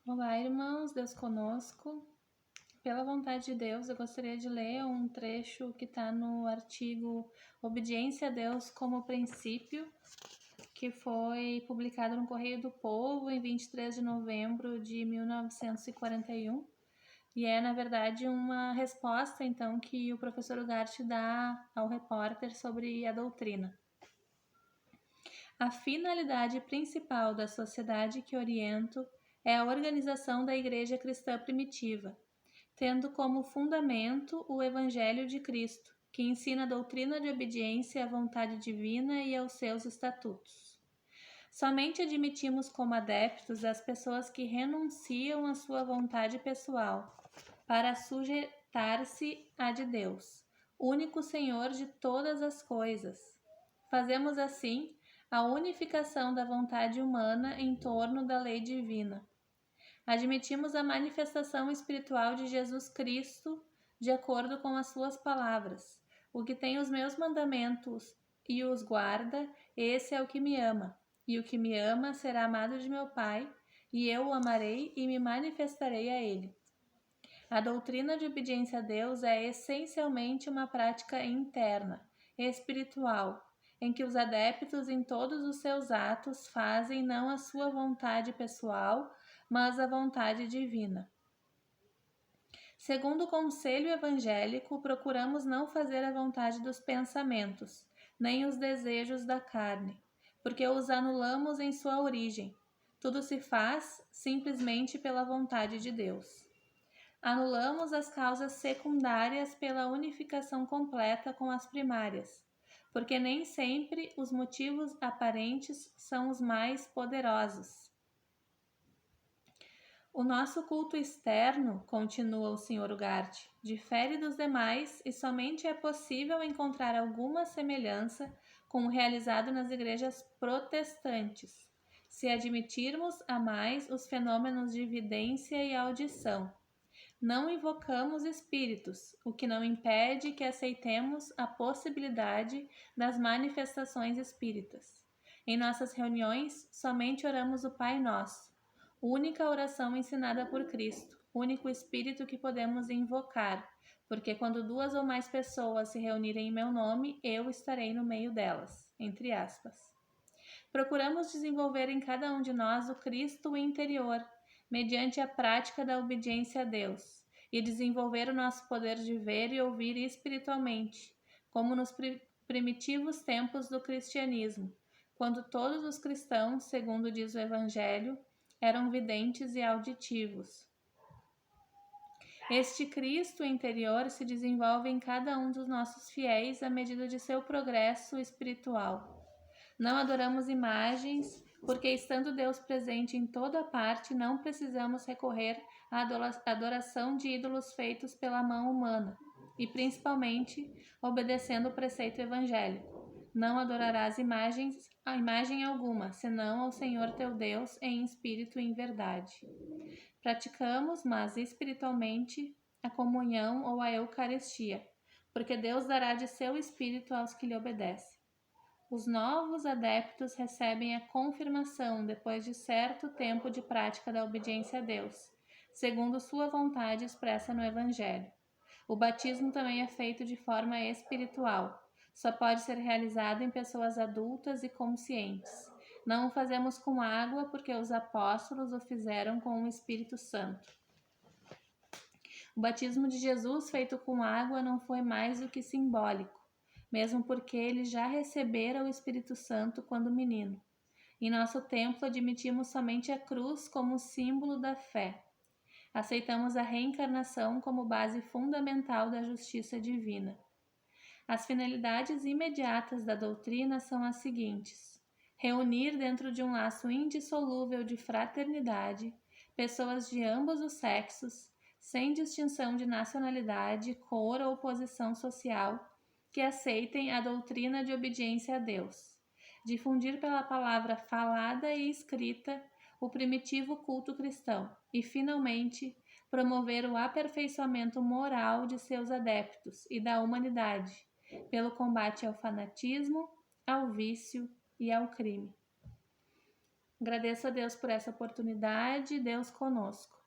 Olá, irmãos, Deus conosco. Pela vontade de Deus, eu gostaria de ler um trecho que está no artigo Obediência a Deus como Princípio, que foi publicado no Correio do Povo em 23 de novembro de 1941. E é, na verdade, uma resposta, então, que o professor Ugarte dá ao repórter sobre a doutrina. A finalidade principal da sociedade que oriento é a organização da Igreja Cristã Primitiva, tendo como fundamento o Evangelho de Cristo, que ensina a doutrina de obediência à vontade divina e aos seus estatutos. Somente admitimos como adeptos as pessoas que renunciam à sua vontade pessoal para sujeitar-se à de Deus, único Senhor de todas as coisas. Fazemos assim a unificação da vontade humana em torno da lei divina. Admitimos a manifestação espiritual de Jesus Cristo de acordo com as suas palavras. O que tem os meus mandamentos e os guarda, esse é o que me ama. E o que me ama será amado de meu Pai, e eu o amarei e me manifestarei a ele. A doutrina de obediência a Deus é essencialmente uma prática interna, espiritual, em que os adeptos em todos os seus atos fazem não a sua vontade pessoal, mas a vontade divina. Segundo o conselho evangélico, procuramos não fazer a vontade dos pensamentos, nem os desejos da carne, porque os anulamos em sua origem. Tudo se faz simplesmente pela vontade de Deus. Anulamos as causas secundárias pela unificação completa com as primárias, porque nem sempre os motivos aparentes são os mais poderosos. O nosso culto externo, continua o Sr. Ugarte, difere dos demais e somente é possível encontrar alguma semelhança com o realizado nas igrejas protestantes, se admitirmos a mais os fenômenos de vidência e audição. Não invocamos espíritos, o que não impede que aceitemos a possibilidade das manifestações espíritas. Em nossas reuniões, somente oramos o Pai Nosso, única oração ensinada por Cristo, único Espírito que podemos invocar, porque quando 2 ou mais pessoas se reunirem em meu nome, eu estarei no meio delas. Entre aspas. Procuramos desenvolver em cada um de nós o Cristo interior, mediante a prática da obediência a Deus, e desenvolver o nosso poder de ver e ouvir espiritualmente, como nos primitivos tempos do cristianismo, quando todos os cristãos, segundo diz o Evangelho, eram videntes e auditivos. Este Cristo interior se desenvolve em cada um dos nossos fiéis à medida de seu progresso espiritual. Não adoramos imagens, porque estando Deus presente em toda parte, não precisamos recorrer à adoração de ídolos feitos pela mão humana, e principalmente obedecendo o preceito evangélico. Não adorarás a imagem alguma, senão ao Senhor teu Deus em espírito e em verdade. Praticamos, mas espiritualmente, a comunhão ou a Eucaristia, porque Deus dará de seu espírito aos que lhe obedecem. Os novos adeptos recebem a confirmação depois de certo tempo de prática da obediência a Deus, segundo sua vontade expressa no Evangelho. O batismo também é feito de forma espiritual. Só pode ser realizado em pessoas adultas e conscientes. Não o fazemos com água porque os apóstolos o fizeram com o Espírito Santo. O batismo de Jesus feito com água não foi mais do que simbólico, mesmo porque ele já recebera o Espírito Santo quando menino. Em nosso templo admitimos somente a cruz como símbolo da fé. Aceitamos a reencarnação como base fundamental da justiça divina. As finalidades imediatas da doutrina são as seguintes: reunir dentro de um laço indissolúvel de fraternidade pessoas de ambos os sexos, sem distinção de nacionalidade, cor ou posição social, que aceitem a doutrina de obediência a Deus. Difundir pela palavra falada e escrita o primitivo culto cristão e, finalmente, promover o aperfeiçoamento moral de seus adeptos e da humanidade, pelo combate ao fanatismo, ao vício e ao crime. Agradeço a Deus por essa oportunidade, Deus conosco.